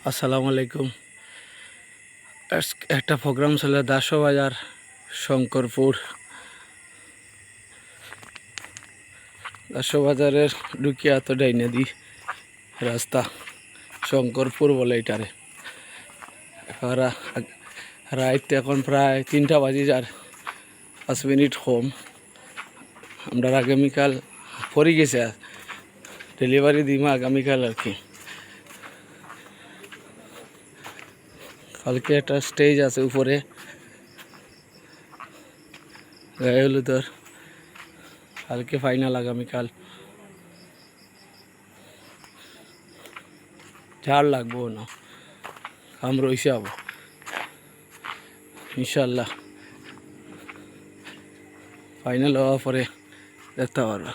আসসালামু আলাইকুম। একটা প্রোগ্রাম ছিল দাসবাজার শঙ্করপুর। দাসবাজারের ঢুকিয়া তো ডাইনে দি রাস্তা শঙ্করপুর বলে এটারে। রাইত এখন প্রায় 3টা বাজে যার 5 মিনিট কম। আমরা আগামীকাল পড়ে গেছে ডেলিভারি দিমা আগামীকাল আর কি। কালকে একটা স্টেজ আছে উপরে গায়ে হলুদের, কালকে ফাইনাল, আগামীকাল ঝাড় লাগবো না, কাম রয়েছে আব ইনশাল্লাহ। ফাইনাল হওয়ার পরে দেখতে পারবা।